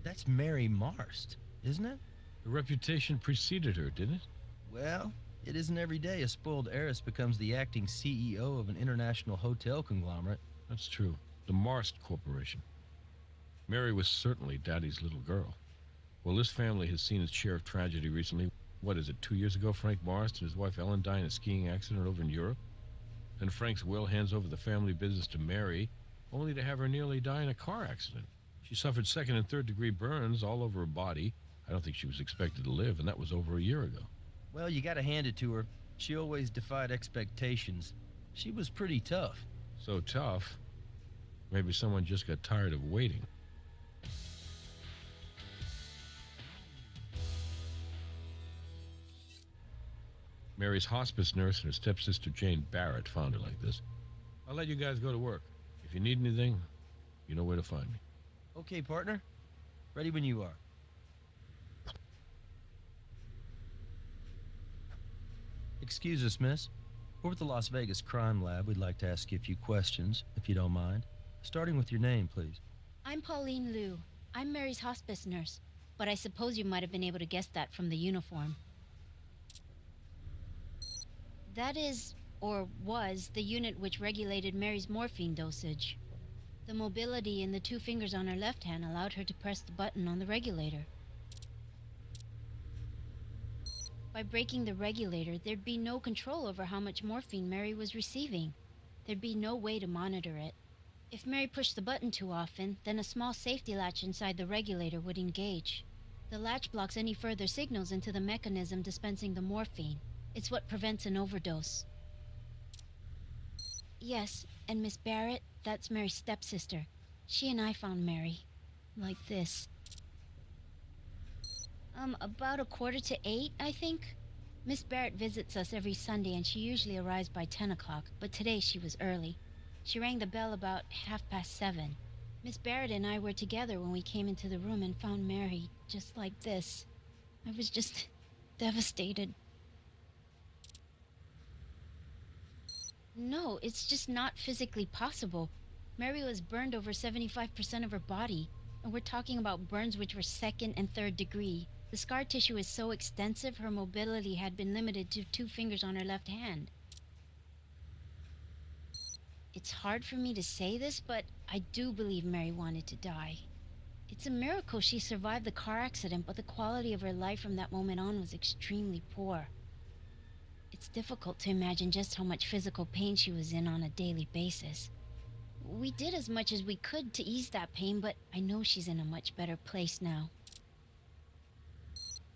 That's Mary Marst, isn't it? The reputation preceded her, didn't it? Well, it isn't every day a spoiled heiress becomes the acting CEO of an international hotel conglomerate. That's true. The Marst Corporation. Mary was certainly Daddy's little girl. Well, this family has seen its share of tragedy recently. What is it, 2 years ago, Frank Marst and his wife Ellen died in a skiing accident over in Europe? Then Frank's will hands over the family business to Mary, only to have her nearly die in a car accident. She suffered second and third degree burns all over her body. I don't think she was expected to live, and that was over a year ago. Well, you gotta hand it to her. She always defied expectations. She was pretty tough. So tough, maybe someone just got tired of waiting. Mary's hospice nurse and her stepsister Jane Barrett found her like this. I'll let you guys go to work. If you need anything, you know where to find me. Okay, partner. Ready when you are. Excuse us, miss. We're with the Las Vegas Crime Lab. We'd like to ask you a few questions, if you don't mind. Starting with your name, please. I'm Pauline Liu. I'm Mary's hospice nurse, but I suppose you might have been able to guess that from the uniform. That is, or was, the unit which regulated Mary's morphine dosage. The mobility in the 2 fingers on her left hand allowed her to press the button on the regulator. By breaking the regulator, there'd be no control over how much morphine Mary was receiving. There'd be no way to monitor it. If Mary pushed the button too often, then a small safety latch inside the regulator would engage. The latch blocks any further signals into the mechanism dispensing the morphine. It's what prevents an overdose. Yes, and Miss Barrett, that's Mary's stepsister. She and I found Mary. Like this. About 7:45, I think. Miss Barrett visits us every Sunday and she usually arrives by 10 o'clock, but today she was early. She rang the bell about 7:30. Miss Barrett and I were together when we came into the room and found Mary just like this. I was just devastated. No, it's just not physically possible. Mary was burned over 75% of her body, and we're talking about burns which were second and third degree. The scar tissue is so extensive, her mobility had been limited to 2 fingers on her left hand. It's hard for me to say this, but I do believe Mary wanted to die. It's a miracle she survived the car accident, but the quality of her life from that moment on was extremely poor. It's difficult to imagine just how much physical pain she was in on a daily basis. We did as much as we could to ease that pain, but I know she's in a much better place now.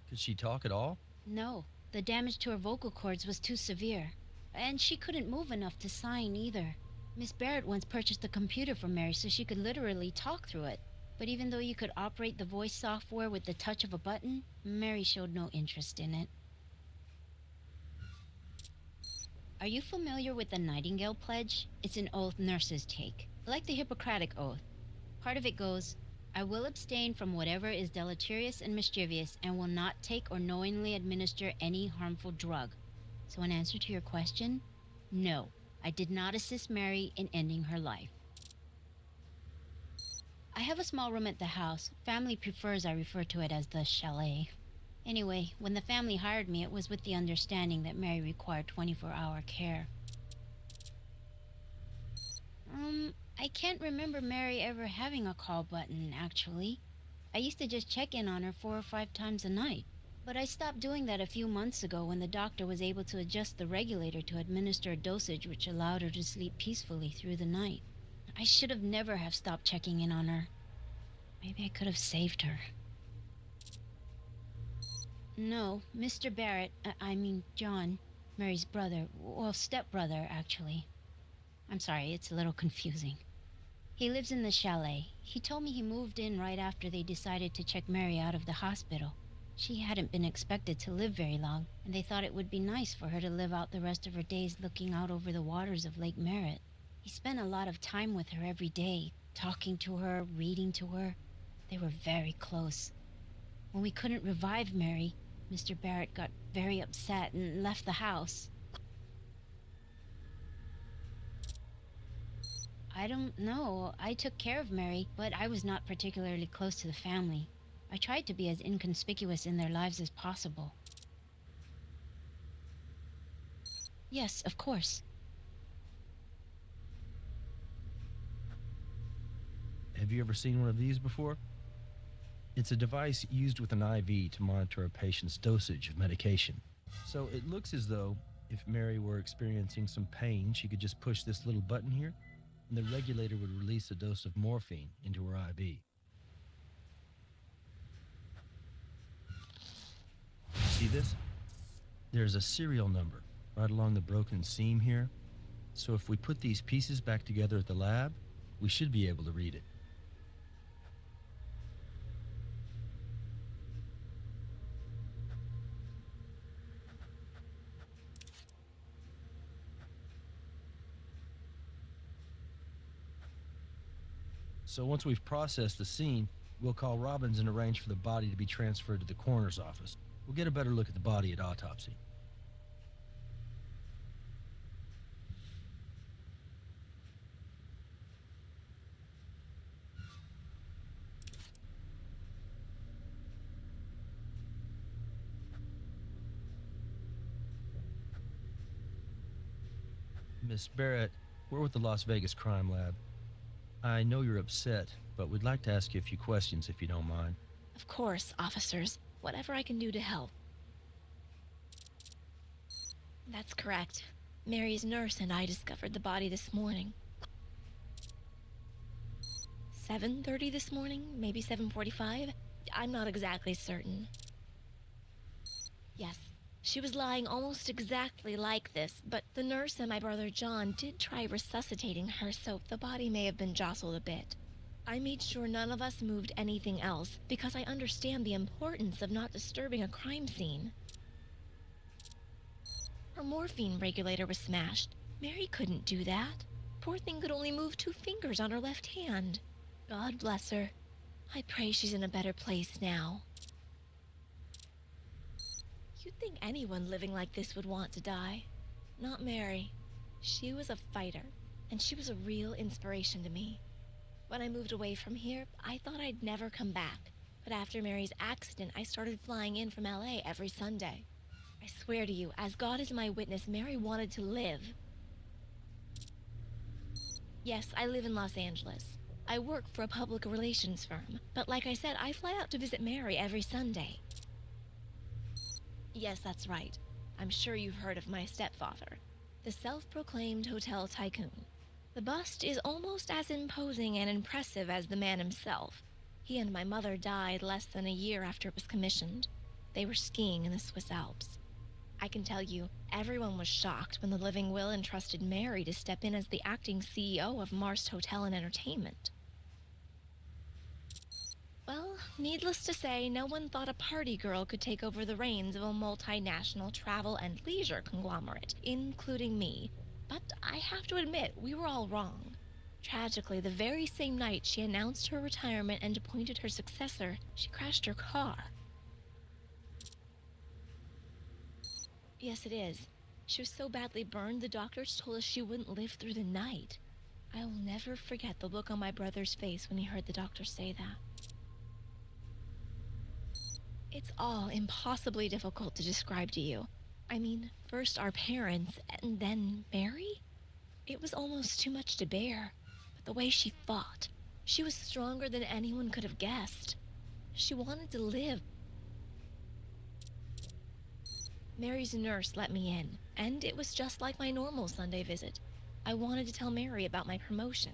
Could she talk at all? No, the damage to her vocal cords was too severe. And she couldn't move enough to sign either. Miss Barrett once purchased a computer for Mary so she could literally talk through it. But even though you could operate the voice software with the touch of a button, Mary showed no interest in it. Are you familiar with the Nightingale Pledge? It's an oath nurses take, like the Hippocratic Oath. Part of it goes, I will abstain from whatever is deleterious and mischievous and will not take or knowingly administer any harmful drug. So in answer to your question, no, I did not assist Mary in ending her life. I have a small room at the house. Family prefers I refer to it as the Chalet. Anyway, when the family hired me, it was with the understanding that Mary required 24-hour care. I can't remember Mary ever having a call button, actually. I used to just check in on her 4 or 5 times a night. But I stopped doing that a few months ago when the doctor was able to adjust the regulator to administer a dosage which allowed her to sleep peacefully through the night. I should have never have stopped checking in on her. Maybe I could have saved her. No, Mr. Barrett, John, Mary's brother, well, stepbrother, actually. I'm sorry, it's a little confusing. He lives in the chalet. He told me he moved in right after they decided to check Mary out of the hospital. She hadn't been expected to live very long, and they thought it would be nice for her to live out the rest of her days looking out over the waters of Lake Merritt. He spent a lot of time with her every day, talking to her, reading to her. They were very close. When we couldn't revive Mary, Mr. Barrett got very upset and left the house. I don't know. I took care of Mary, but I was not particularly close to the family. I tried to be as inconspicuous in their lives as possible. Yes, of course. Have you ever seen one of these before? It's a device used with an IV to monitor a patient's dosage of medication. So it looks as though if Mary were experiencing some pain, she could just push this little button here, and the regulator would release a dose of morphine into her IV. See this? There's a serial number right along the broken seam here. So if we put these pieces back together at the lab, we should be able to read it. So once we've processed the scene, we'll call Robbins and arrange for the body to be transferred to the coroner's office. We'll get a better look at the body at autopsy. Miss Barrett, we're with the Las Vegas Crime Lab. I know you're upset, but we'd like to ask you a few questions if you don't mind. Of course, officers. Whatever I can do to help. That's correct. Mary's nurse and I discovered the body this morning. 7:30 this morning? Maybe 7:45? I'm not exactly certain. Yes, she was lying almost exactly like this, but the nurse and my brother John did try resuscitating her, so the body may have been jostled a bit. I made sure none of us moved anything else, because I understand the importance of not disturbing a crime scene. Her morphine regulator was smashed. Mary couldn't do that. Poor thing could only move 2 fingers on her left hand. God bless her. I pray she's in a better place now. You'd think anyone living like this would want to die. Not Mary. She was a fighter, and she was a real inspiration to me. When I moved away from here, I thought I'd never come back. But after Mary's accident, I started flying in from LA every Sunday. I swear to you, as God is my witness, Mary wanted to live. Yes, I live in Los Angeles. I work for a public relations firm. But like I said, I fly out to visit Mary every Sunday. Yes, that's right. I'm sure you've heard of my stepfather, the self-proclaimed hotel tycoon. The bust is almost as imposing and impressive as the man himself. He and my mother died less than a year after it was commissioned. They were skiing in the Swiss Alps. I can tell you, everyone was shocked when the living will entrusted Mary to step in as the acting CEO of Marst Hotel and Entertainment. Well, needless to say, no one thought a party girl could take over the reins of a multinational travel and leisure conglomerate, including me. But I have to admit, we were all wrong. Tragically, the very same night she announced her retirement and appointed her successor, she crashed her car. Yes, it is. She was so badly burned, the doctors told us she wouldn't live through the night. I'll never forget the look on my brother's face when he heard the doctor say that. It's all impossibly difficult to describe to you. I mean, first our parents, and then Mary? It was almost too much to bear. But the way she fought, she was stronger than anyone could have guessed. She wanted to live. Mary's nurse let me in, and it was just like my normal Sunday visit. I wanted to tell Mary about my promotion.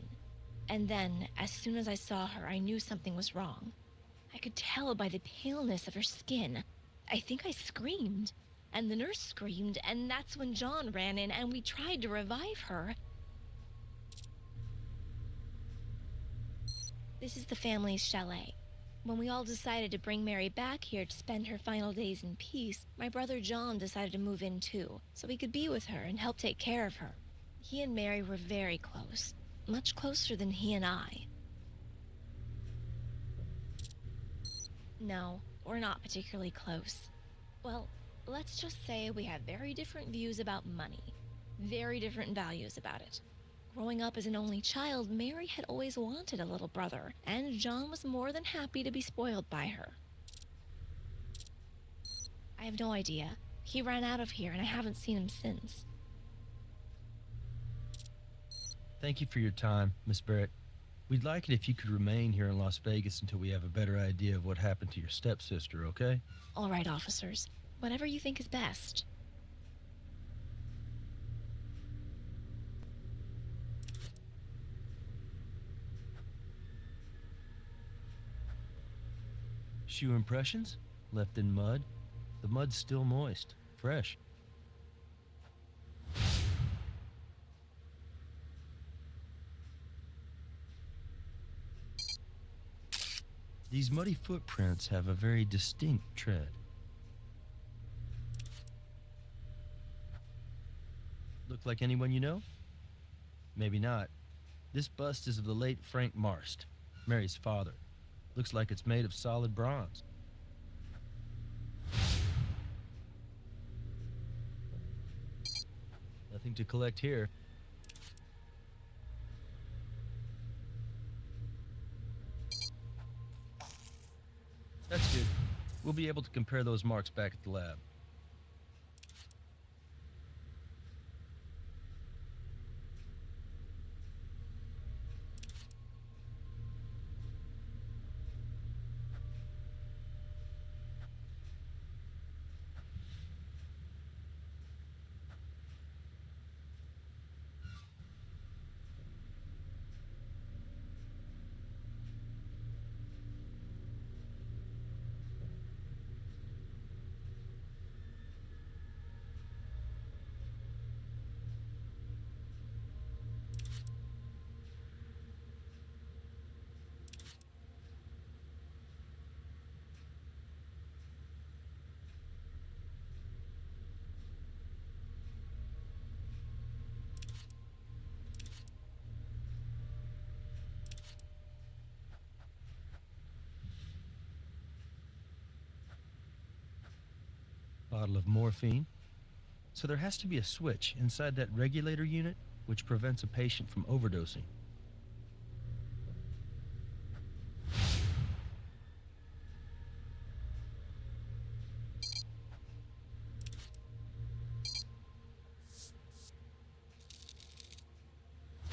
And then, as soon as I saw her, I knew something was wrong. I could tell by the paleness of her skin. I think I screamed, and the nurse screamed, and that's when John ran in and we tried to revive her. This is the family's chalet. When we all decided to bring Mary back here to spend her final days in peace, my brother John decided to move in too, so he could be with her and help take care of her. He and Mary were very close, much closer than he and I. No, we're not particularly close. Well, let's just say we have very different views about money. Very different values about it. Growing up as an only child, Mary had always wanted a little brother, and John was more than happy to be spoiled by her. I have no idea. He ran out of here, and I haven't seen him since. Thank you for your time, Miss Barrett. We'd like it if you could remain here in Las Vegas until we have a better idea of what happened to your stepsister, okay? All right, officers. Whatever you think is best. Shoe impressions? Left in mud? The mud's still moist, fresh. These muddy footprints have a very distinct tread. Look like anyone you know? Maybe not. This bust is of the late Frank Marst, Mary's father. Looks like it's made of solid bronze. Nothing to collect here. That's good. We'll be able to compare those marks back at the lab. Bottle of morphine. So there has to be a switch inside that regulator unit which prevents a patient from overdosing.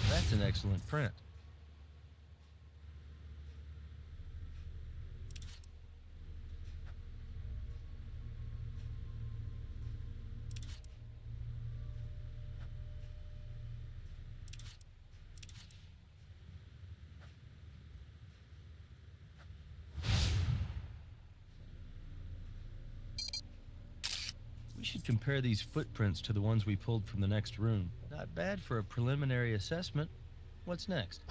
That's an excellent print. We should compare these footprints to the ones we pulled from the next room. Not bad for a preliminary assessment. What's next?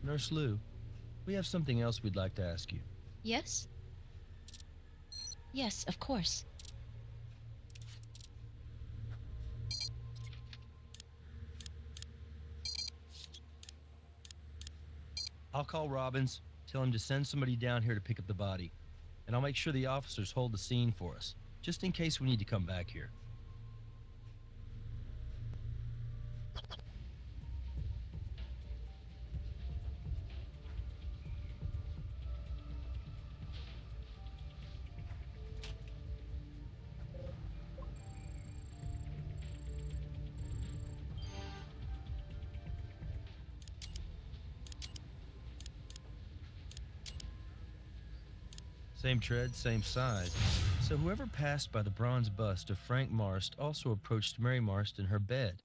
Nurse Lou, we have something else we'd like to ask you. Yes? Yes, of course. I'll call Robbins, tell him to send somebody down here to pick up the body, and I'll make sure the officers hold the scene for us, just in case we need to come back here. Same tread, same size. So whoever passed by the bronze bust of Frank Marst also approached Mary Marst in her bed.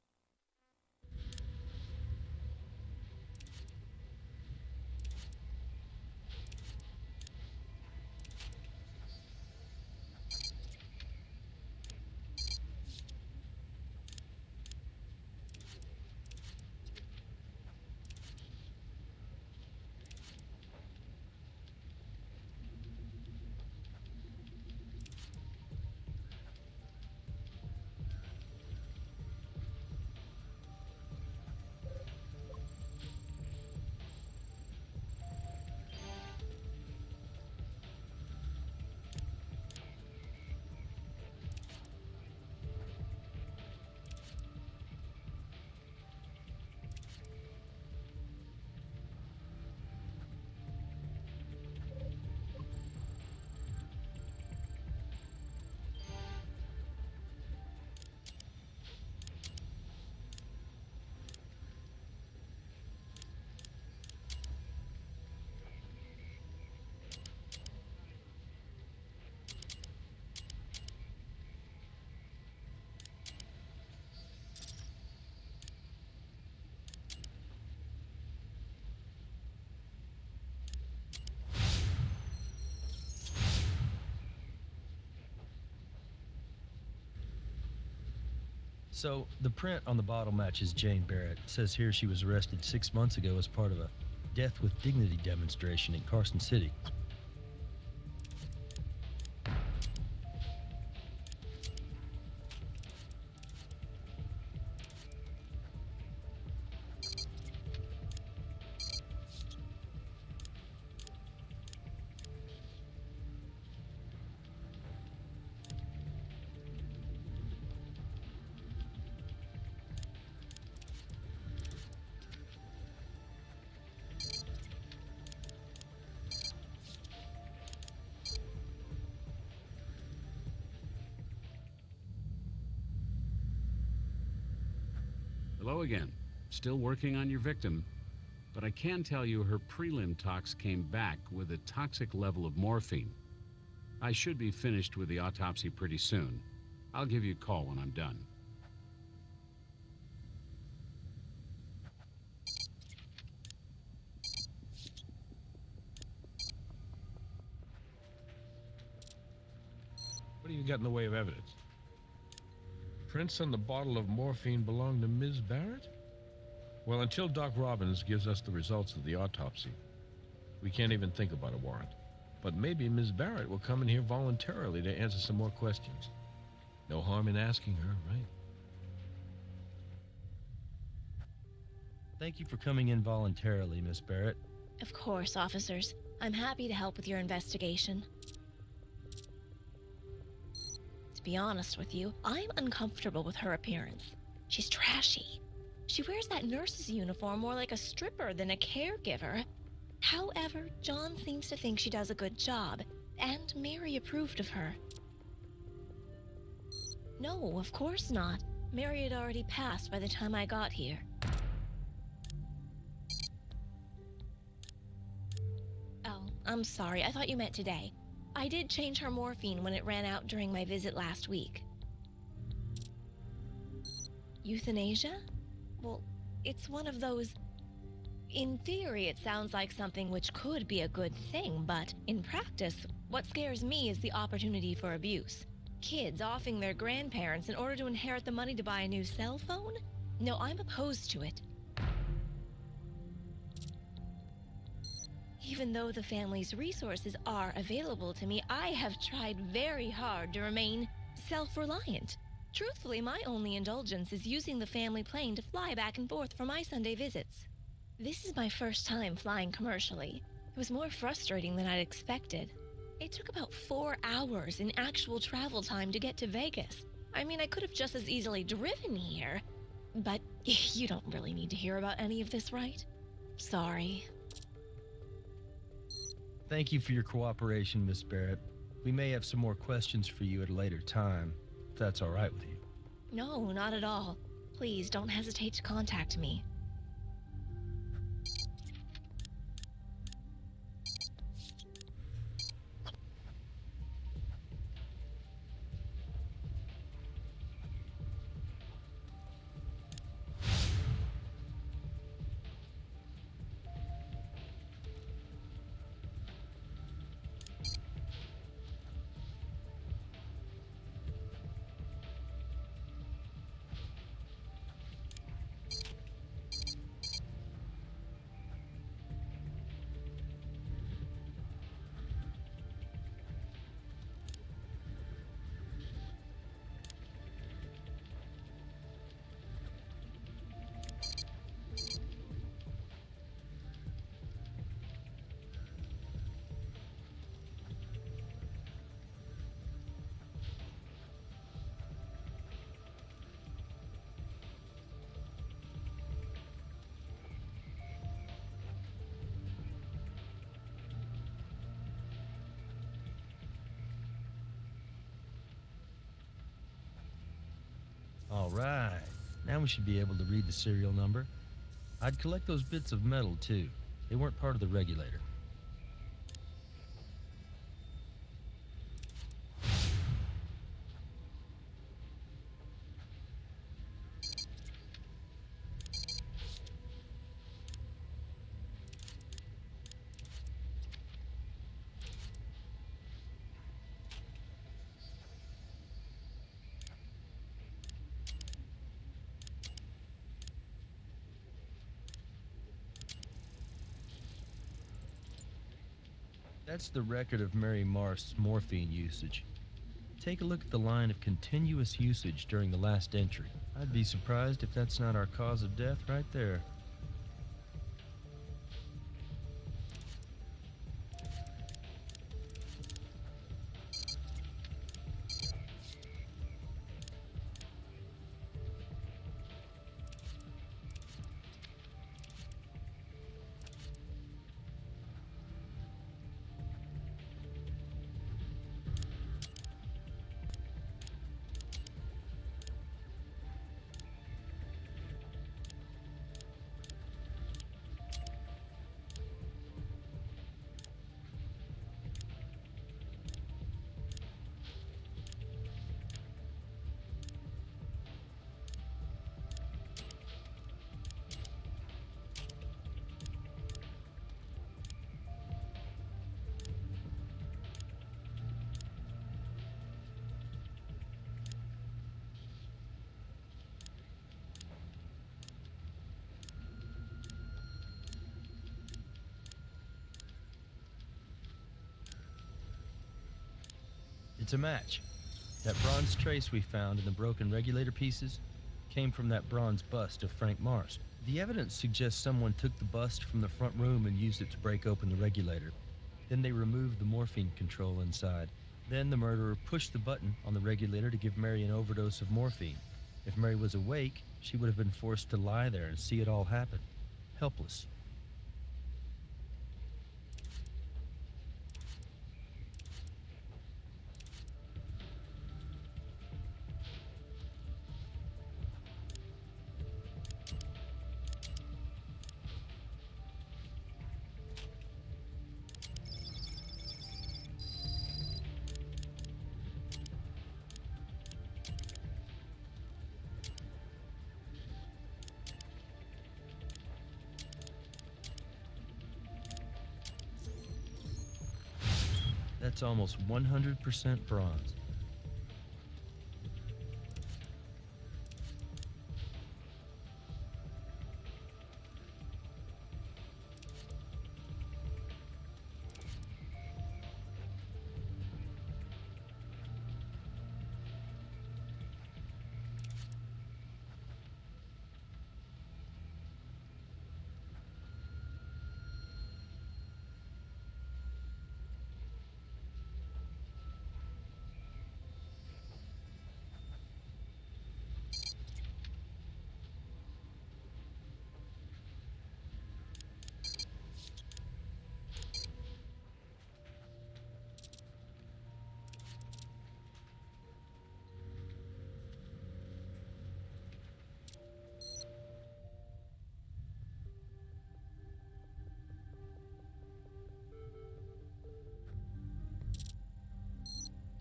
So, the print on the bottle matches Jane Barrett. It says here she was arrested 6 months ago as part of a Death with Dignity demonstration in Carson City. Hello again. Still working on your victim, but I can tell you her prelim tox came back with a toxic level of morphine. I should be finished with the autopsy pretty soon. I'll give you a call when I'm done. What do you got in the way of evidence? Prints on the bottle of morphine belong to Ms. Barrett? Well, until Doc Robbins gives us the results of the autopsy, we can't even think about a warrant. But maybe Ms. Barrett will come in here voluntarily to answer some more questions. No harm in asking her, right? Thank you for coming in voluntarily, Miss Barrett. Of course, officers. I'm happy to help with your investigation. To be honest with you, I'm uncomfortable with her appearance. She's trashy. She wears that nurse's uniform more like a stripper than a caregiver. However, John seems to think she does a good job, and Mary approved of her. No, of course not. Mary had already passed by the time I got here. Oh, I'm sorry. I thought you meant today. I did change her morphine when it ran out during my visit last week. Euthanasia? Well, it's one of those... In theory, it sounds like something which could be a good thing, but in practice, what scares me is the opportunity for abuse. Kids offing their grandparents in order to inherit the money to buy a new cell phone? No, I'm opposed to it. Even though the family's resources are available to me, I have tried very hard to remain self-reliant. Truthfully, my only indulgence is using the family plane to fly back and forth for my Sunday visits. This is my first time flying commercially. It was more frustrating than I'd expected. It took about 4 hours in actual travel time to get to Vegas. I mean, I could have just as easily driven here. But you don't really need to hear about any of this, right? Sorry. Thank you for your cooperation, Miss Barrett. We may have some more questions for you at a later time, if that's all right with you. No, not at all. Please don't hesitate to contact me. All right. Now we should be able to read the serial number. I'd collect those bits of metal, too. They weren't part of the regulator. That's the record of Mary Marst's morphine usage. Take a look at the line of continuous usage during the last entry. I'd be surprised if that's not our cause of death right there. It's a match. That bronze trace we found in the broken regulator pieces came from that bronze bust of Frank Marst. The evidence suggests someone took the bust from the front room and used it to break open the regulator. Then they removed the morphine control inside. Then the murderer pushed the button on the regulator to give Mary an overdose of morphine. If Mary was awake, she would have been forced to lie there and see it all happen, helpless. That's almost 100% bronze.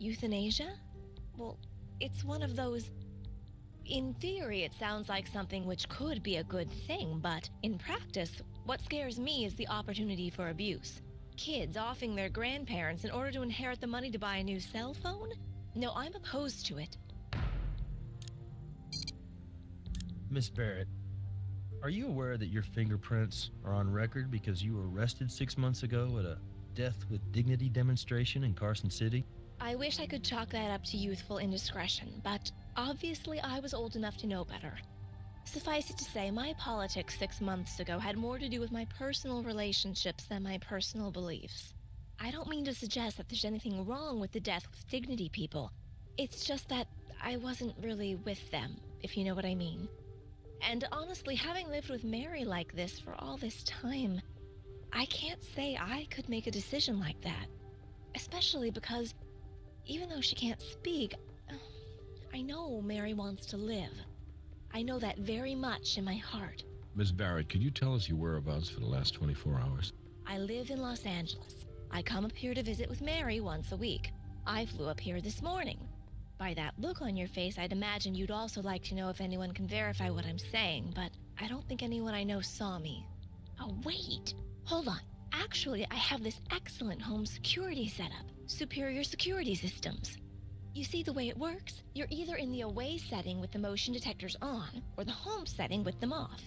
Euthanasia? Well, it's one of those... In theory, it sounds like something which could be a good thing, but in practice, what scares me is the opportunity for abuse. Kids offing their grandparents in order to inherit the money to buy a new cell phone? No, I'm opposed to it. Miss Barrett, are you aware that your fingerprints are on record because you were arrested 6 months ago at a death with dignity demonstration in Carson City? I wish I could chalk that up to youthful indiscretion, but obviously I was old enough to know better. Suffice it to say, my politics 6 months ago had more to do with my personal relationships than my personal beliefs. I don't mean to suggest that there's anything wrong with the death with dignity people. It's just that I wasn't really with them, if you know what I mean. And honestly, having lived with Mary like this for all this time, I can't say I could make a decision like that. Especially because, even though she can't speak, I know Mary wants to live. I know that very much in my heart. Miss Barrett, could you tell us your whereabouts for the last 24 hours? I live in Los Angeles. I come up here to visit with Mary once a week. I flew up here this morning. By that look on your face, I'd imagine you'd also like to know if anyone can verify what I'm saying, but I don't think anyone I know saw me. Oh, wait. Hold on. Actually, I have this excellent home security setup. Superior security systems. You see the way it works? You're either in the away setting with the motion detectors on, or the home setting with them off.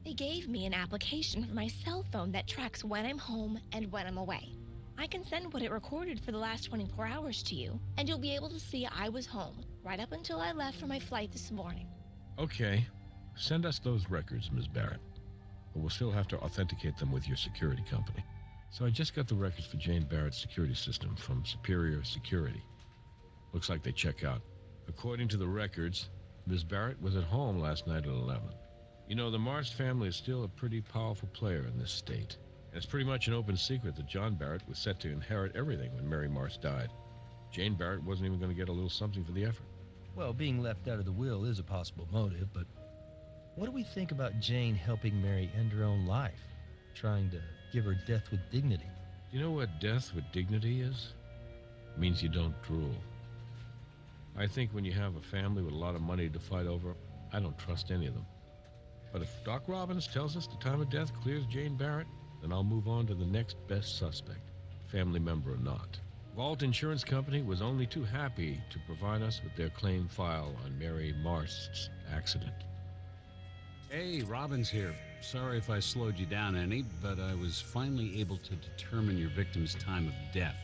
They gave me an application for my cell phone that tracks when I'm home and when I'm away. I can send what it recorded for the last 24 hours to you, and you'll be able to see I was home, right up until I left for my flight this morning. Okay. Send us those records, Ms. Barrett. But we'll still have to authenticate them with your security company. So I just got the records for Jane Barrett's security system from Superior Security. Looks like they check out. According to the records, Ms. Barrett was at home last night at 11. You know, the Marst family is still a pretty powerful player in this state. And it's pretty much an open secret that John Barrett was set to inherit everything when Mary Marst died. Jane Barrett wasn't even going to get a little something for the effort. Well, being left out of the will is a possible motive, but what do we think about Jane helping Mary end her own life, trying to give her death with dignity? You know what death with dignity is? It means you don't drool. I think when you have a family with a lot of money to fight over, I don't trust any of them. But if Doc Robbins tells us the time of death clears Jane Barrett, then I'll move on to the next best suspect, family member or not. Vault Insurance Company was only too happy to provide us with their claim file on Mary Marst's accident. Hey, Robbins here. Sorry if I slowed you down any, but I was finally able to determine your victim's time of death.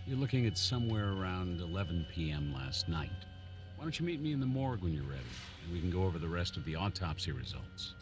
You're looking at somewhere around 11 p.m. last night. Why don't you meet me in the morgue when you're ready, and we can go over the rest of the autopsy results.